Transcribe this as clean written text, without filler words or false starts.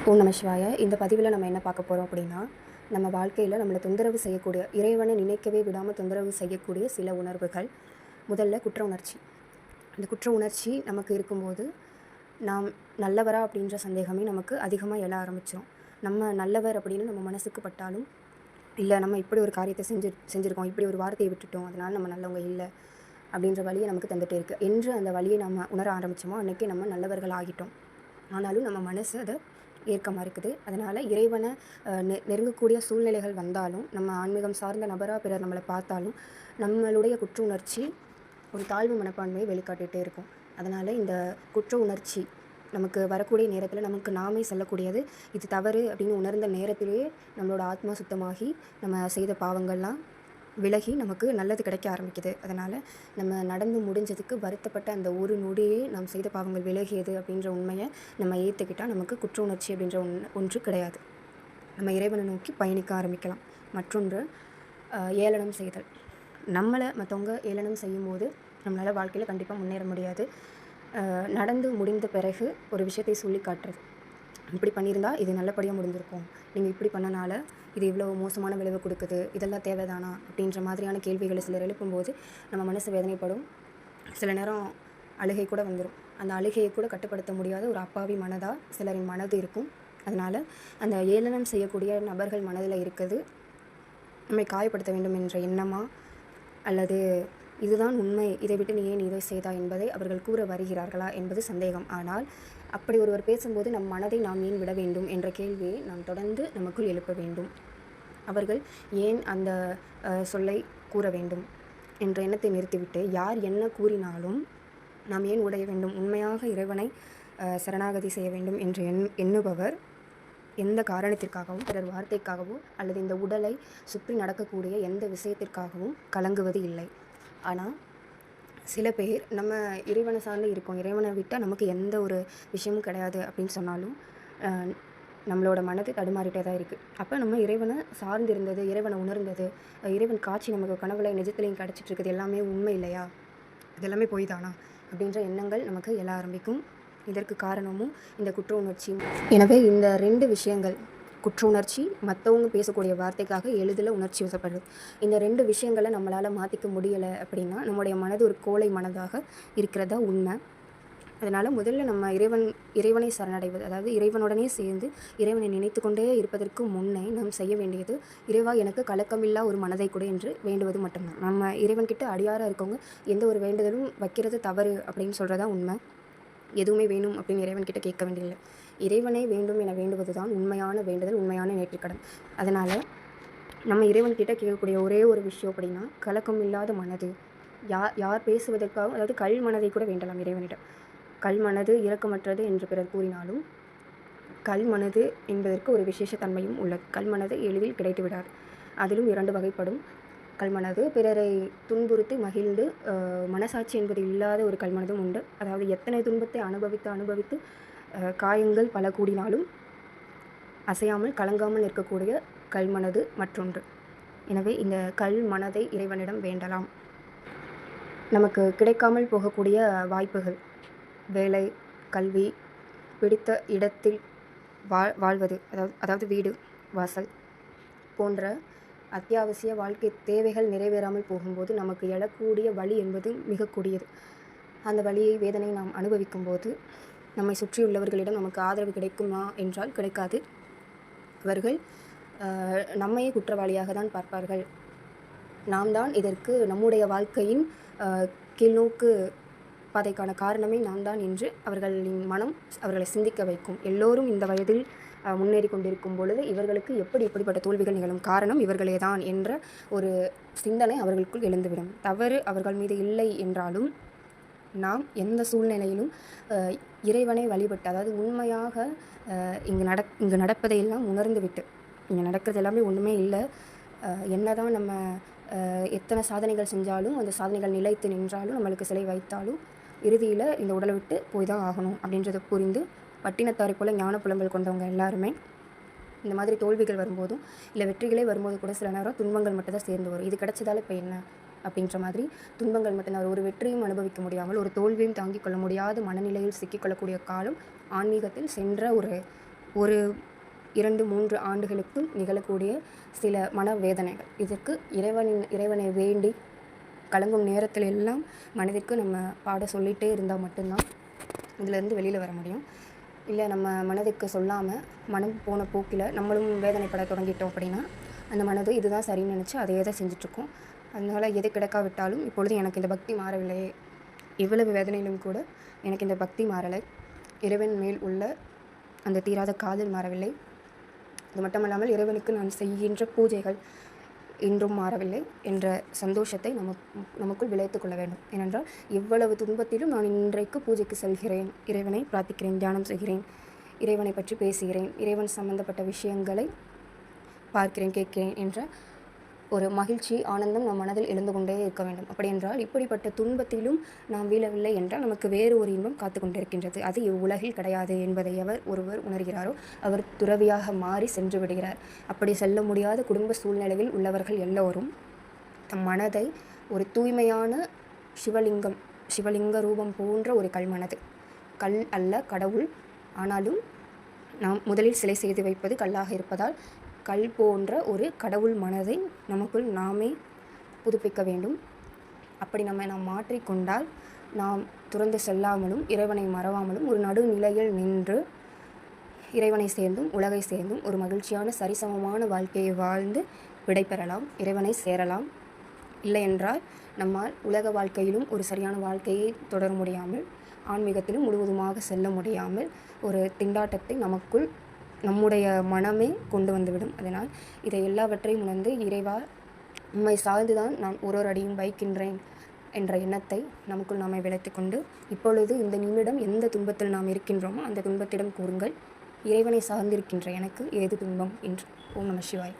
ஓம் நம சிவாய. இந்த பதிவில் நம்ம என்ன பார்க்க போகிறோம் அப்படின்னா, நம்ம வாழ்க்கையில் நம்மளை தொந்தரவு செய்யக்கூடிய, இறைவனை நினைக்கவே விடாமல் தொந்தரவு செய்யக்கூடிய சில உணர்வுகள். முதல்ல குற்ற உணர்ச்சி. இந்த குற்ற உணர்ச்சி நமக்கு இருக்கும்போது நாம் நல்லவரா அப்படின்ற சந்தேகமே நமக்கு அதிகமாக எழ ஆரம்பிச்சிடும். நம்ம நல்லவர் அப்படின்னு நம்ம மனசுக்கு பட்டாலும், இல்லை நம்ம இப்படி ஒரு காரியத்தை செஞ்சுருக்கோம், இப்படி ஒரு வார்த்தையை விட்டுட்டோம், அதனால் நம்ம நல்லவங்க இல்லை அப்படின்ற வழியை நமக்கு தந்துகிட்டே இருக்குது. என்று அந்த வழியை நம்ம உணர ஆரம்பித்தோமோ அன்றைக்கி நம்ம நல்லவர்கள் ஆகிட்டோம். ஆனாலும் நம்ம மனசு அதை ஏற்க மறுக்குது. அதனால் இறைவனை நெருங்கக்கூடிய சூழ்நிலைகள் வந்தாலும், நம்ம ஆன்மீகம் சார்ந்த நபராக பிறர் நம்மளை பார்த்தாலும் நம்மளுடைய குற்ற உணர்ச்சி ஒரு தாழ்வு மனப்பான்மையை வெளிக்காட்டிகிட்டே இருக்கும். அதனால் இந்த குற்ற உணர்ச்சி நமக்கு வரக்கூடிய நேரத்தில் நமக்கு நாமே சொல்லக்கூடியது இது தவறு அப்படின்னு உணர்ந்த நேரத்திலேயே நம்மளோட ஆத்மா சுத்தமாகி நம்ம செய்த பாவங்கள்லாம் விலகி நமக்கு நல்லது கிடைக்க ஆரம்பிக்குது. அதனால் நம்ம நடந்து முடிஞ்சதுக்கு வருத்தப்பட்ட அந்த ஒரு நொடியே நாம் செய்த பாவங்கள் விலகியது அப்படின்ற உண்மையை நம்ம ஏற்றுக்கிட்டால் நமக்கு குற்ற உணர்ச்சி அப்படின்ற ஒன்று கிடையாது. நம்ம இறைவனை நோக்கி பயணிக்க ஆரம்பிக்கலாம். மற்றொன்று ஏளனம் செய்தல். நம்மளை மற்றவங்க ஏளனம் செய்யும்போது நம்மளால் வாழ்க்கையில் கண்டிப்பாக முன்னேற முடியாது. நடந்து முடிந்த பிறகு ஒரு விஷயத்தை சொல்லி காட்டுறது, இப்படி பண்ணியிருந்தால் இது நல்லபடியாக முடிஞ்சிருக்கும், நீங்கள் இப்படி பண்ணனால இது இவ்வளோ மோசமான விளைவு கொடுக்குது, இதெல்லாம் தேவைதானா அப்படின்ற மாதிரியான கேள்விகளை சிலர் எழுப்பும்போது நம்ம மனசு வேதனைப்படும். சில நேரம் அழுகை கூட வந்துடும். அந்த அழுகையை கூட கட்டுப்படுத்த முடியாத ஒரு அப்பாவி மனதாக சிலரின் மனது இருக்கும். அதனால் அந்த ஏளனம் செய்யக்கூடிய நபர்கள் மனதில் இருக்கிறது நம்மை காயப்படுத்த வேண்டும் என்ற எண்ணமா, அல்லது இதுதான் உண்மை, இதை விட்டு நீ ஏன் இதை செய்தா என்பதை அவர்கள் கூற வருகிறார்களா என்பது சந்தேகம். ஆனால் அப்படி ஒருவர் பேசும்போது நம் மனதை நாம் ஏன் விட வேண்டும் என்ற கேள்வியை நாம் தொடர்ந்து நமக்குள் எழுப்ப வேண்டும். அவர்கள் ஏன் அந்த சொல்லை கூற வேண்டும் என்ற எண்ணத்தை நிறுத்திவிட்டு, யார் என்ன கூறினாலும் நாம் ஏன் உடைய வேண்டும், உண்மையாக இறைவனை சரணாகதி செய்ய வேண்டும் என்று எண்ணுபவர் எந்த காரணத்திற்காகவும், பிறர் வார்த்தைக்காகவோ அல்லது இந்த உடலை சுற்றி நடக்கக்கூடிய எந்த விஷயத்திற்காகவும் கலங்குவது இல்லை. ஆனால் சில பேர் நம்ம இறைவனை சார்ந்து இருக்கோம், இறைவனை விட்டால் நமக்கு எந்த ஒரு விஷயமும் கிடையாது அப்படின்னு சொன்னாலும் நம்மளோட மனது தடுமாறிட்டே தான் இருக்குது. அப்போ நம்ம இறைவனை சார்ந்து இருந்தது, இறைவனை உணர்ந்தது, இறைவன் காட்சி நமக்கு கனவுல நிஜத்துலையும் கிடச்சிட்டு இருக்குது, எல்லாமே உண்மை இல்லையா, இது எல்லாமே போய் தானா அப்படின்ற எண்ணங்கள் நமக்கு எழ ஆரம்பிக்கும். இதற்கு காரணமும் இந்த குற்ற உணர்ச்சி. எனவே இந்த 2 விஷயங்கள், குற்ற உணர்ச்சி, மற்றவங்க பேசக்கூடிய வார்த்தைக்காக எளிதில் உணர்ச்சி வசப்படுறது, இந்த 2 விஷயங்களை நம்மளால் மாற்றிக்க முடியலை அப்படின்னா நம்முடைய மனது ஒரு கோழை மனதாக இருக்கிறதா உண்மை. அதனால் முதல்ல நம்ம இறைவனை சரணடைவது, அதாவது இறைவனுடனே சேர்ந்து இறைவனை நினைத்து கொண்டே இருப்பதற்கு முன்னே நாம் செய்ய வேண்டியது, இறைவா எனக்கு கலக்கமில்லா ஒரு மனதை கொடு என்று வேண்டுவது மட்டும்தான். நம்ம இறைவன்கிட்ட அடியாராக இருக்கவங்க எந்த ஒரு வேண்டுதலும் வைக்கிறது தவறு அப்படின்னு சொல்கிறதா உண்மை. எதுவுமே வேணும் அப்படின்னு இறைவன்கிட்ட கேட்க வேண்டியதில்லை. இறைவனே வேண்டும் என வேண்டுவது தான் உண்மையான வேண்டுதல், உண்மையான நேர்த்திக்கடன். அதனால் நம்ம இறைவன்கிட்ட கேட்கக்கூடிய ஒரே ஒரு விஷயம் அப்படின்னா கலக்கம் இல்லாத மனது. யார் பேசுவதற்காக, அதாவது கல் மனதை கூட வேண்டலாம் இறைவனிடம். கல் மனது இரக்கமற்றது என்று பிறர் கூறினாலும் கல் மனது என்பதற்கு ஒரு விசேஷ தன்மையும் உள்ளது. கல் மனது எளிதில் கிடைத்து விடாது. அதிலும் 2 வகைப்படும். கல்மனது பிறரை துன்புறுத்தி மகிழ்ந்து மனசாட்சி என்பது இல்லாத ஒரு கல்மனதும் உண்டு. அதாவது எத்தனை துன்பத்தை அனுபவித்து காயங்கள் பல கூடினாலும் அசையாமல் கலங்காமல் இருக்கக்கூடிய கல்மனது மற்றொன்று. எனவே இந்த கல் மனதை இறைவனிடம் வேண்டலாம். நமக்கு கிடைக்காமல் போகக்கூடிய வாய்ப்புகள், வேலை, கல்வி, பிடித்த இடத்தில் வாழ்வது, அதாவது வீடு வாசல் போன்ற அத்தியாவசிய வாழ்க்கை தேவைகள் நிறைவேறாமல் போகும்போது நமக்கு எழக்கூடிய வலி என்பது மிக கொடியது. அந்த வலியை, வேதனை நாம் அனுபவிக்கும் போது நம்மை சுற்றியுள்ளவர்களிடம் நமக்கு ஆதரவு கிடைக்குமா என்றால் கிடைக்காது. அவர்கள் நம்மையே குற்றவாளியாக தான் பார்ப்பார்கள். நாம் தான் இதற்கு நம்முடைய வாழ்க்கையின் கீழ்நோக்கு பாதைக்கான காரணமே நாம் தான் என்று அவர்களின் மனம் அவர்களை சிந்திக்க வைக்கும். எல்லோரும் இந்த வயதில் முன்னேறி கொண்டிருக்கும் பொழுது இவர்களுக்கு இப்படிப்பட்ட தோல்விகள் நிகழும், காரணம் இவர்களே தான் என்ற ஒரு சிந்தனை அவர்களுக்குள் எழுந்துவிடும். தவறு அவர்கள் மீது இல்லை என்றாலும் நாம் எந்த சூழ்நிலையிலும் இறைவனை வழிபட்டு, அதாவது உண்மையாக இங்கு நடப்பதையெல்லாம் உணர்ந்து விட்டு, இங்கே நடக்கிறது எல்லாமே ஒன்றுமே இல்லை, என்னதான் நம்ம எத்தனை சாதனைகள் செஞ்சாலும் அந்த சாதனைகள் நிலைத்து நின்றாலும் நம்மளுக்கு சிலை வைத்தாலும் இறுதியில் இந்த உடலை விட்டு போய் தான் ஆகணும் அப்படின்றத புரிந்து, பட்டினத்தாரை போல ஞான புலங்கள் கொண்டவங்க எல்லாருமே இந்த மாதிரி தோல்விகள் வரும்போதும் இல்லை வெற்றிகளே வரும்போது கூட சில நேரம் துன்பங்கள் மட்டும்தான் சேர்ந்து வரும். இது கிடைச்சதால இப்போ என்ன அப்படின்ற மாதிரி துன்பங்கள் மட்டும்தான். ஒரு வெற்றியும் அனுபவிக்க முடியாமல், ஒரு தோல்வியும் தாங்கிக் கொள்ள முடியாத மனநிலையில் சிக்கிக்கொள்ளக்கூடிய காலம் ஆன்மீகத்தில் சென்ற ஒரு ஒரு 2-3 ஆண்டுகளுக்கு நிகழக்கூடிய சில மனவேதனைகள். இதற்கு இறைவனை வேண்டி கலங்கும் நேரத்தில் எல்லாம் மனதிற்கு நம்ம பாட சொல்லிகிட்டே இருந்தால் மட்டும்தான் இதிலேருந்து வெளியில் வர முடியும். இல்லை நம்ம மனதுக்கு சொல்லாமல் மனம் போன போக்கில் நம்மளும் வேதனைப்பட தொடங்கிட்டோம் அப்படின்னா அந்த மனது இதுதான் சரின்னு நினச்சி அதையே தான் செஞ்சிட்ருக்கோம். அதனால் எது கிடைக்காவிட்டாலும் இப்பொழுது எனக்கு இந்த பக்தி மாறவில்லையே, இவ்வளவு வேதனையிலும் கூட எனக்கு இந்த பக்தி மாறலை, இறைவன் மேல் உள்ள அந்த தீராத காதல் மாறவில்லை, அது மட்டுமல்லாமல் இறைவனுக்கு நான் செய்கின்ற பூஜைகள் இன்றும் மாறவில்லை என்ற சந்தோஷத்தை நமக்குள் விளைத்து கொள்ள வேண்டும். ஏனென்றால் இவ்வளவு துன்பத்திலும் நான் இன்றைக்கு பூஜைக்கு செல்கிறேன், இறைவனை பிரார்த்திக்கிறேன், தியானம் செய்கிறேன், இறைவனை பற்றி பேசுகிறேன், இறைவன் சம்பந்தப்பட்ட விஷயங்களை பார்க்கிறேன், கேட்கிறேன் என்ற ஒரு மகிழ்ச்சி, ஆனந்தம் நம் மனதில் எழுந்து கொண்டே இருக்க வேண்டும். அப்படி என்றால் இப்படிப்பட்ட துன்பத்திலும் நாம் வீழவில்லை என்றால் நமக்கு வேறு ஒரு இன்பம் காத்து கொண்டிருக்கின்றது. அது இவ்வுலகில் கிடையாது என்பதை ஒருவர் உணர்கிறாரோ அவர் துறவியாக மாறி சென்று விடுகிறார். அப்படி செல்ல முடியாத குடும்ப சூழ்நிலையில் உள்ளவர்கள் எல்லோரும் தம் மனதை ஒரு தூய்மையான சிவலிங்க ரூபம் போன்ற ஒரு கல்மனது, கல் அல்ல கடவுள், ஆனாலும் நாம் முதலில் சிலை செய்து வைப்பது கல்லாக இருப்பதால் கல் போன்ற ஒரு கடவுள் மனதை நமக்குள் நாமே புதுப்பிக்க வேண்டும். அப்படி நாம் மாற்றிக்கொண்டால் நாம் துறந்து செல்லாமலும் இறைவனை மறவாமலும் ஒரு நடுநிலையில் நின்று இறைவனை சேர்ந்தும் உலகை சேர்ந்தும் ஒரு மகிழ்ச்சியான சரிசமமான வாழ்க்கையை வாழ்ந்து விடை பெறலாம், இறைவனை சேரலாம். இல்லை என்றால் நம்மால் உலக வாழ்க்கையிலும் ஒரு சரியான வாழ்க்கையை தொடர முடியாமல், ஆன்மீகத்திலும் முழுவதுமாக செல்ல முடியாமல் ஒரு திண்டாட்டத்தை நமக்குள் நம்முடைய மனமே கொண்டு வந்துவிடும். அதனால் இதை எல்லாவற்றையும் உணர்ந்து இறைவா உம்மை சார்ந்துதான் நான் ஒரு அடியும் வைக்கின்றேன் என்ற எண்ணத்தை நமக்குள் நாமே விளைத்து கொண்டு இப்பொழுது இந்த நிமிடம் எந்த துன்பத்தில் நாம் இருக்கின்றோமோ அந்த துன்பத்திடம் கூறுங்கள், இறைவனை சார்ந்திருக்கின்ற எனக்கு ஏது துன்பம் என்று. ஓம் நம சிவாய்.